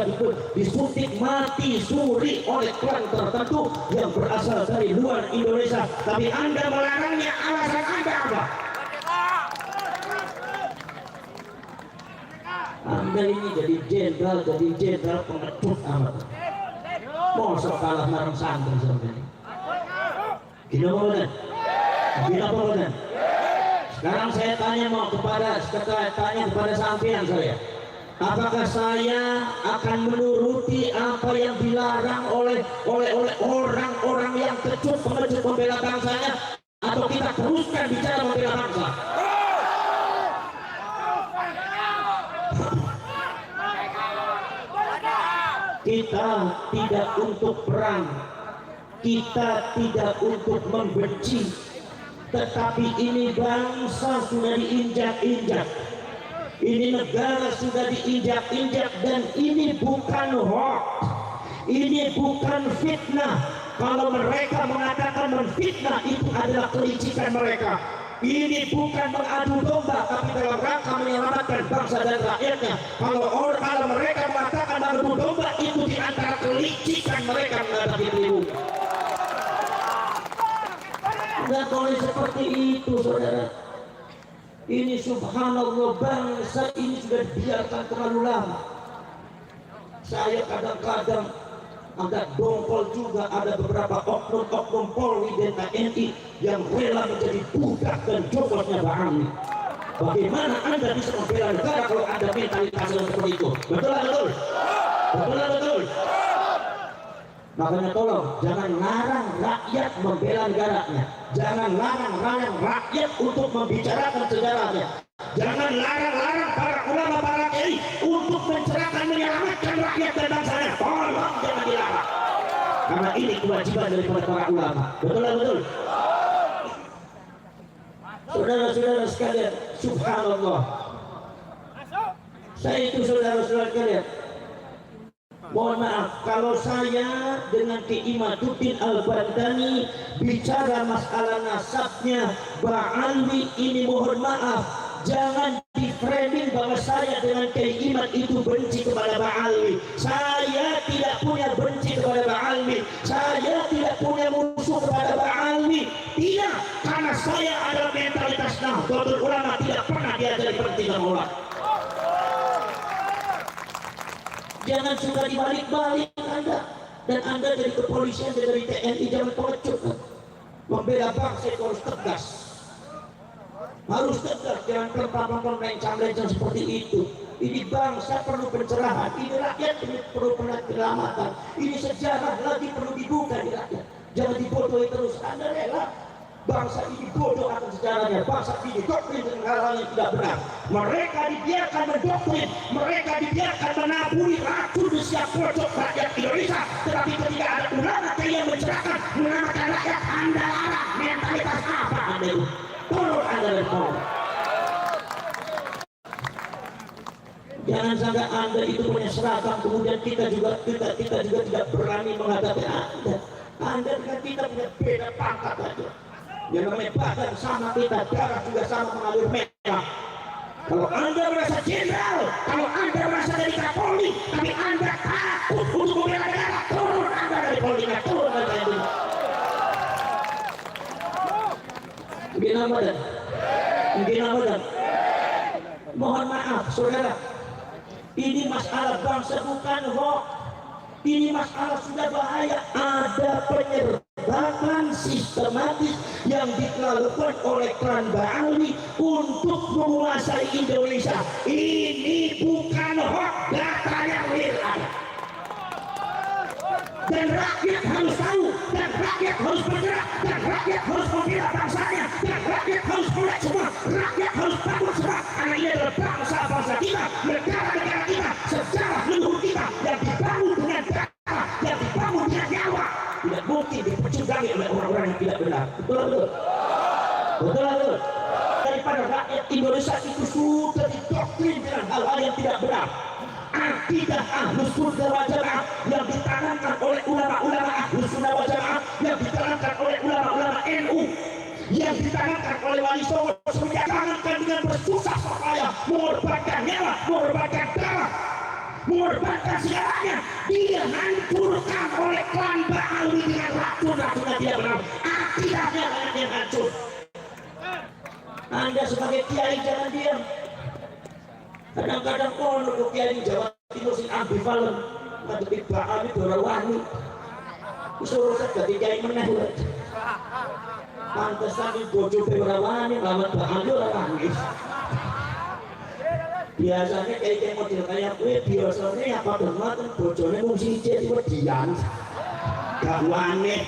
sudah disuntik mati suri oleh klan tertentu yang berasal dari luar Indonesia, tapi Anda melarangnya. Alasan Anda apa? Anda ini jadi jenderal pengecut amat. Mau kalah marang santri sampai ini. Gila apa benar? Gila apa benar? Sekarang saya tanya kepada sampean saya. Apakah saya akan menuruti apa yang dilarang oleh orang-orang yang kecut pengecut membela bangsanya, atau kita teruskan bicara membela bangsa? Kita tidak untuk perang, kita tidak untuk membenci, tetapi ini bangsa sudah diinjak-injak, ini negara sudah diinjak-injak, dan ini bukan hoax, ini bukan fitnah. Kalau mereka mengatakan menfitnah, itu adalah kelicikan mereka. Ini bukan mengadu domba, tapi dalam rangka menyelamatkan bangsa dan rakyatnya. Kalau mereka mengatakan mengadu domba, itu diantara kelicikan mereka menghadapi pribumi. Tidak boleh seperti itu, saudara. Ini subhanallah, bangsa ini sudah dibiarkan terlalu lama. Saya kadang-kadang agak dongkol juga, ada beberapa oknum-oknum Polri dan TNI yang rela menjadi budak dan jobosnya Pak Ami. Bagaimana Anda bisa membela negara kalau Anda mentalitas seperti itu? Betul lah, betul? Betul lah, betul? Makanya tolong jangan larang rakyat membela negaranya, jangan larang rakyat untuk membicarakan sejarahnya, jangan larang para ulama, para kiai untuk mencerahkan, menyelamatkan rakyat dan bangsanya. Tolong jangan dilarang, karena ini kewajiban daripada para ulama. Betul lah, betul? Saudara-saudara sekalian, subhanallah, saya itu saudara-saudara sekalian, mohon maaf kalau saya dengan Ki Imaduddin Al-Bandani bicara masalah nasabnya Ba'alwi ini, mohon maaf, jangan di framing bahwa saya dengan Kiai Imad itu benci kepada Ba'alwi. Saya tidak punya benci kepada Ba'alwi, saya tidak punya musuh kepada Ba'alwi, tidak, karena saya adalah mentalitas Nahdlatul Ulama, tidak pernah diajari berhenti sama ulama. Jangan suka dibalik-balik Anda, dan Anda jadi kepolisian, dari TNI, jangan pengecut. Membela bangsa itu harus tegas, jangan lencang-lencang seperti itu. Ini bangsa perlu pencerahan, ini rakyat perlu penyelamatan, ini sejarah lagi perlu dibuka di rakyat. Jangan dibodohi terus. Anda rela bangsa ini bodoh akan sejarahnya, bangsa ini doktrin dengan hal-hal yang tidak benar. Mereka dibiarkan mendoktrin, mereka dibiarkan menaburi racun di setiap pojok rakyat Indonesia. Tetapi ketika ada ulama yang mencerahkan, menyelamatkan rakyat, Anda larang. Mentalitas apa Anda itu? Turun Anda dari bawah. Jangan sampai Anda itu punya seragam, kemudian kita juga tidak berani menghadapi Anda. Anda dengan kita punya beda pangkat aja. Yang namanya badan sama kita, darah juga sama, mengalir merah. Kalau Anda merasa jenderal, kalau Anda merasa dari Kapolri, tapi Anda takut untuk membela negara, turun Anda dari Polri, turun Anda dari Polri. Mungkin apa dan? Mohon maaf saudara, ini masalah bangsa bukan hoax, ini masalah sudah bahaya. Ada penyerbukan sistematis yang dilakukan oleh klan Ba'alwi untuk menguasai Indonesia. Ini bukan hoax, datanya real ada. Dan rakyat harus tahu, dan rakyat harus bergerak, dan rakyat harus membela bangsanya, dan rakyat harus melek semua, rakyat harus bangun semua, karena ini adalah bangsa kita, negara-negara kita, sejarah leluhur kita yang dibangun dengan darah, yang dibangun dengan nyawa, tidak mungkin dipecundangi oleh orang-orang yang tidak benar. Betul. Daripada rakyat Indonesia itu sudah didoktrin dengan hal-hal yang tidak benar. Akidah Ahlus Sunnah wal Jamaah yang ditanamkan oleh ulama-ulama Ahlus Sunnah wal Jamaah, yang ditanamkan oleh ulama-ulama NU, yang ditanamkan oleh Wali Songo, ditanamkan dengan bersusah payah, mengorbankan nyawa, mengorbankan darah. mengorbankan segalanya, dia hancurkan oleh klan Ba'ali dengan racun-racun yang tidak benar. Akidahnya banyak yang hancur. Anda sebagai kiai jangan diam. Kadang-kadang kalau kiai Jawa Timur sing ambivalen, ngadepi Ba'ali ora wani. Suruh saya kiai meneh. Pantesan bojo ora wani, lawan Ba'ali ora wani. Biasanya kayak model kayak gue biasanya apa banget bojone mung siji dian gak waneh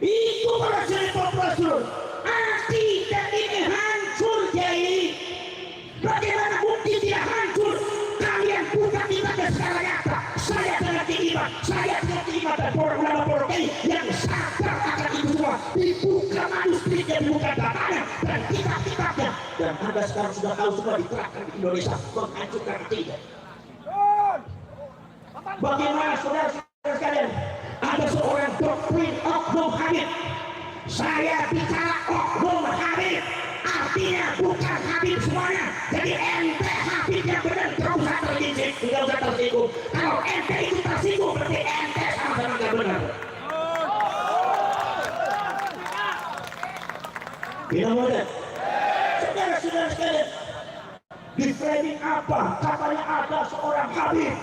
itu para cerita Rasul. Akidah ini hancur Kiai. Bagaimana bukti tidak hancur? Kalian bukan ibadah secara nyata. Saya tidak iman, saya tidak iman dan para ulama yang sadar akan itu semua dibuka manuskripnya, dibuka datanya dan kitab-kitabnya. Dan Anda sekarang sudah tahu semua diterapkan di Indonesia menghancurkan akidah. Bagaimana saudara-saudara sekalian? Ada seorang doktrin Oknum Habib. Saya bicara Oknum Habib, artinya bukan Habib semuanya. Jadi ente Habib yang benar, tidak usah terjijik, tidak usah tersinggung. Kalau ente itu tersinggung berarti ente sama-sama tidak benar. Tidak boleh. Saudara-saudara sekalian, di framing apa? Katanya ada seorang Habib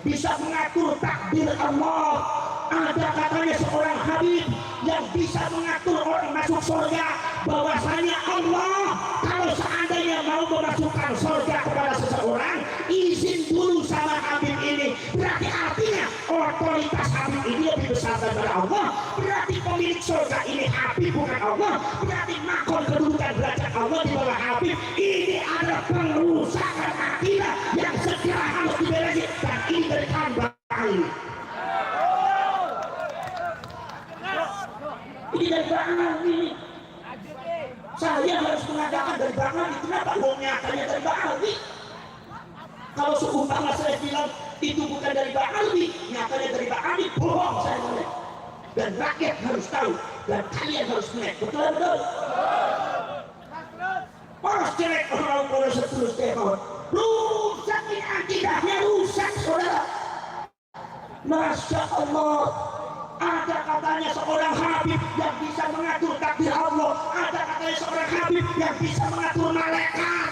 bisa mengatur takdir Allah. Ada katanya seorang Habib yang bisa mengatur orang masuk surga. Bahwasanya Allah kalau seandainya mau memasukkan surga kepada seseorang, izin dulu sama Habib ini. Berarti artinya otoritas Habib ini lebih besar daripada Allah. Berarti pemilik surga ini Habib bukan Allah. Berarti makam kedudukan derajat Allah di bawah Habib. Ini adalah pengerusakan akidah yang segera harus diberesin. Dan ini dari hamba ini. Ini dari Ba'ali ini. Saya harus mengatakan dari Ba'ali. Kenapa nyatanya dari Ba'ali? Kalau seumpama saya bilang itu bukan dari Ba'ali, nyatanya dari Ba'ali, bohong saya bilang. Dan rakyat harus tahu dan kalian harus melek. Betul-betul. Poros jelek orang-orang setulus tekor. Rusak ini akidahnya, rusak saudara. Masya Allah. Ada katanya seorang Habib yang bisa mengatur takdir Allah. Ada katanya seorang Habib yang bisa mengatur malaikat.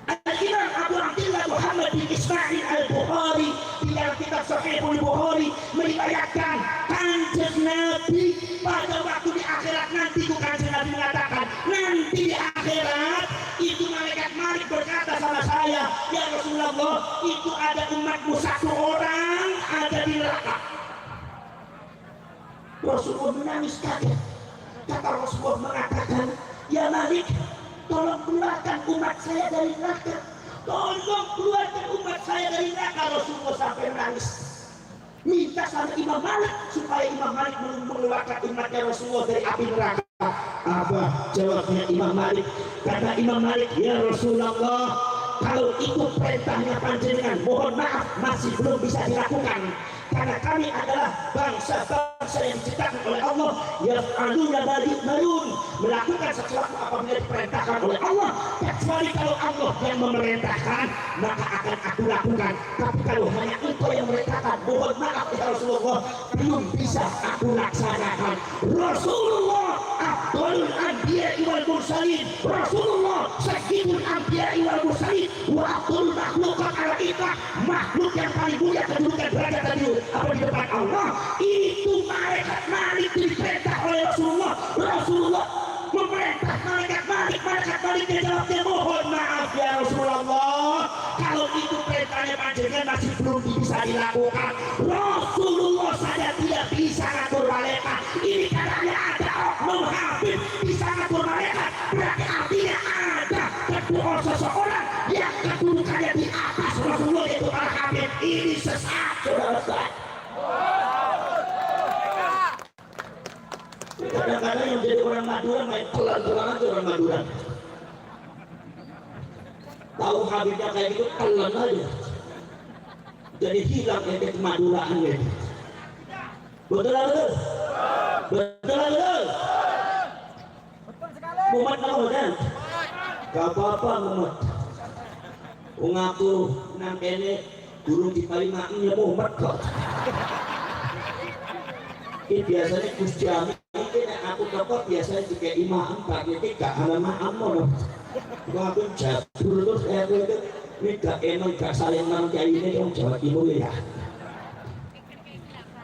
Al-Imam Abu Abdillah Muhammad bin Ismail Al-Bukhari di dalam kitab Sahihul Bukhari meriwayatkan kanjeng Nabi pada waktu di akhirat nanti, kanjeng Nabi mengatakan nanti di akhirat itu malaikat Malik berkata sama saya, ya Rasulullah, itu ada umatmu satu orang ada di neraka. Rasulullah menangis kaget. Kata Rasulullah mengatakan, ya Malik, tolong keluarkan umat saya dari neraka. Tolong keluarkan umat saya dari neraka. Rasulullah sampai menangis. Minta sama Imam Malik supaya Imam Malik mengeluarkan umatnya Rasulullah dari api neraka. Apa jawabnya Imam Malik? Kata Imam Malik, ya Rasulullah, kalau itu perintahnya panjenengan, mohon maaf masih belum bisa dilakukan. Karena kami adalah bangsa-bangsa yang diciptakan oleh Allah, yaf'aluna ma yu'marun, melakukan sesuatu apabila diperintahkan oleh Allah. Kecuali kalau Allah yang memerintahkan, maka akan aku lakukan. Tapi kalau hanya engkau yang memerintahkan, mohon maaf ya Rasulullah, belum bisa aku laksanakan. Rasulullah Abdul Anbiya wal Mursalin, Rasulullah Sayyidul Anbiya wal Mursalin, wa Abdul Makhlukat ala itlaq, makhluk yang paling mulia kedudukan derajat tadi apa di depan Allah. Itu malaikat Malik diperintah oleh Rasulullah. Rasulullah memerintah malaikat Malik dia jawabnya, mohon maaf ya Rasulullah, kalau itu perintahnya panjenengan masih belum bisa dilakukan. Rasulullah saja tidak bisa ngatur malaikat. Ini katanya ada oknum Habib bisa ngatur malaikat, berarti artinya ada kedua seseorang yang kedudukannya di atas Rasulullah, yaitu para Habib. Ini sesat saudara-saudara. Kadang-kadang yang jadi orang Madura main pelan-pelan aja orang Madura. Tahu Habibnya kayak gitu, pelan aja. Jadi hilang ya kemaduraannya. Betul-betul. Betul-betul. Muhammad Muhammad. Gak apa-apa Muhammad. Wong aku nang kene durung diparingaken ya Muhammad kok. Iki biasanya Gusti Allah iki nek aku teko biasanya dikek imam Pak iki gak ana makam. Wong aku jabur terus aku ini gak enak gak saling nang kiai ini yang Jawa Timur ya.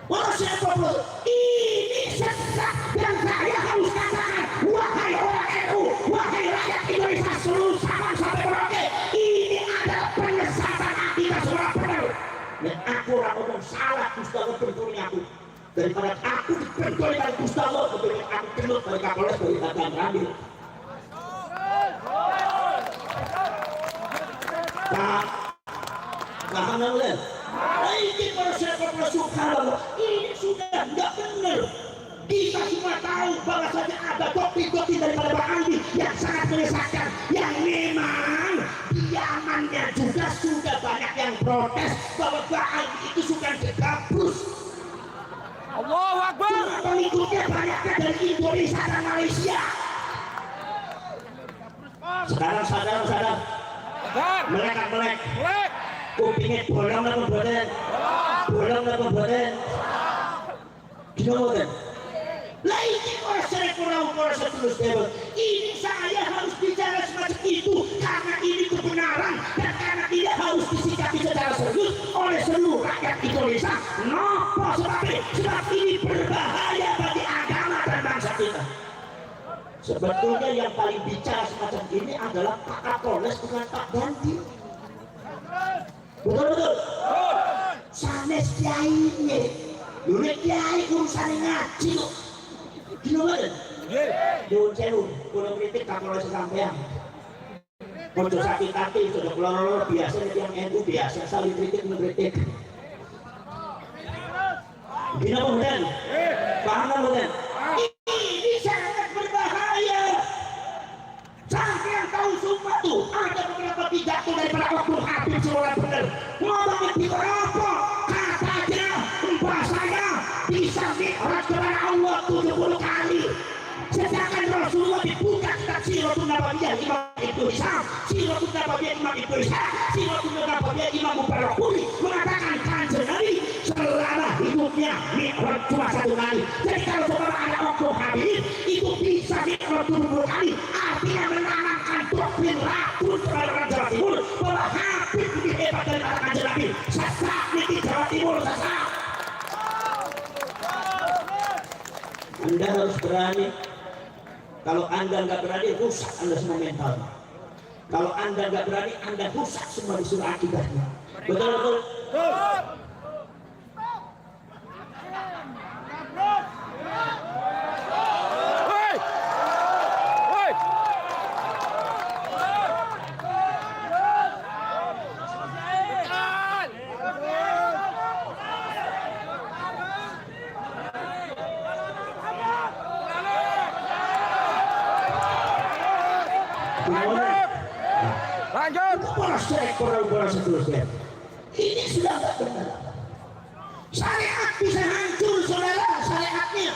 Wah siapa bro? Ini sesat yang saya harus katakan. Wahai orang NU, wahai rakyat Indonesia seluruh Sabang sampai Merauke, ini adalah penyesatan kita semua benar. Dan aku orang ngomong salah Gustavo berduri aku. Daripada aku diberduri dari Gustavo, lebih aku gendut dari Kapolres dari Tatian Rambil. Paham nggak? Ini proses subhanallah ini sudah nggak benar. Kita semua tahu bahwasanya ada topi-topi daripada Bang Andi yang sangat menyesatkan, yang memang diamannya juga sudah banyak yang protes bahwa Bang Andi itu sudah dikabrus. Allahu Akbar. Pengikutnya banyaknya dari Indonesia dan Malaysia. Sekarang sadar melek kupingnya bolong apa boten? Bolong apa boten? Gimana boten? Lah ini orang terus dewa. Ini saya harus bicara semacam itu karena ini kebenaran dan karena tidak harus disikapi secara serius oleh seluruh rakyat Indonesia. Nopo sebab ini berbahaya bagi agama dan bangsa kita. Sebetulnya yang paling bicara semacam ini adalah Pak Kapolres dengan Pak Dandim. Betul. Sanes kiai ini, dulu kiai urusan ngaji kok. Gimana? Nyuwun sewu, kula kritik Kapolres sampean. Ojo sakit hati, sudah kula biasa yang NU biasa saling kritik mengkritik. Gimana kemudian? Paham kemudian? Ini sangat berbahaya. Sampai tahu semua tuh ada beberapa pidato daripada Oknum Habib seolah benar ngomongin di apa katanya bahasanya bisa mi'raj kepada Allah 70 kali, sedangkan Rasulullah dibuka kitab Siratul Nabawiyah Imam Ibnu Hisham, Siratul Nabawiyah Imam Ibnu Hisham, Siratul Nabawiyah Imam Mubarakuri mengatakan Kanjeng Nabi selama hidupnya mi'raj cuma 1 kali. Jadi kalau saudara ada Oknum Habib itu bisa mi'raj 70 kali, artinya menanamkan doktrin ratus kepada Jawa Timur bahwa Habib lebih hebat dari Kanjeng Nabi. Sesat di Jawa Timur, sesat. Anda harus berani. Kalau Anda nggak berani, rusak Anda semua mental. Kalau Anda nggak berani, Anda rusak semua disuruh akibatnya. Betul. Seterusnya. Ini sudah nggak benar. Syariat bisa hancur, saudara, syariatnya.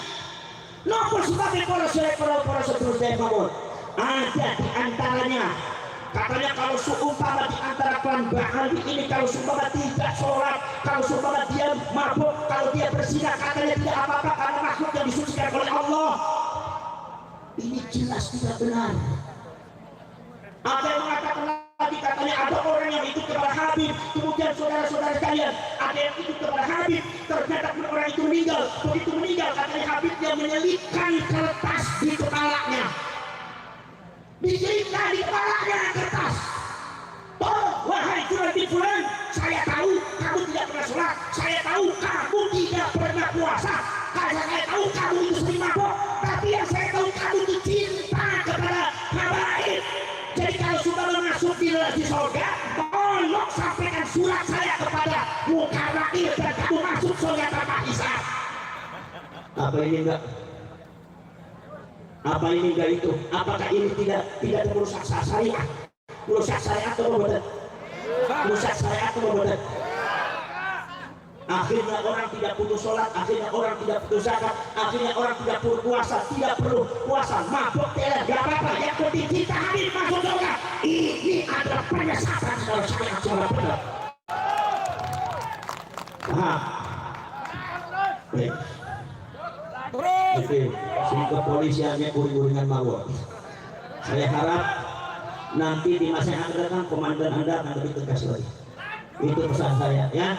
Nopo sebabnya para seterusnya ngomong. Ada di antaranya. Katanya kalau seumpama di antara klan Ba'ali ini kalau seumpama tidak sholat, kalau seumpama dia mabuk, kalau dia berzina, katanya tidak apa-apa karena makhluk yang disucikan oleh Allah. Ini jelas tidak benar. Ada yang mengatakan lagi katanya ada orang yang ikut kepada Habib, kemudian saudara-saudara sekalian ada yang ikut kepada Habib, ternyata orang itu meninggal. Begitu meninggal katanya Habib yang menyelipkan kertas di kepalanya, diselipkan di kepalanya kertas. Tolong wahai Fulan, saya tahu kamu tidak pernah sholat, saya tahu kamu tidak pernah puasa, saya tahu kamu itu sering mabuk, tapi yang saya tahu kamu itu cinta kepada habaib. Jadi kalau sudah masuk di surga, tolong sampaikan surat saya kepada Mukarrair dan kamu masuk surga tanpa hisab. Apa ini enggak? Apa ini enggak itu? Apakah ini tidak merusak syariat? Merusak syariat atau betul? Merusak syariat atau betul? Akhirnya orang tidak putus sholat, akhirnya orang tidak putus zakat, akhirnya orang tidak perlu puasa, tidak perlu puasa, mabuk tidak apa-apa. Yang penting kita hadir masuk surga. Ini adalah penyesatan kalau saya salah benar. Paham? Terus. Oke, sini kepolisiannya uring-uringan mawar. Saya harap nanti di masa yang akan datang komandan Anda akan lebih tegas lagi. Itu pesan saya ya.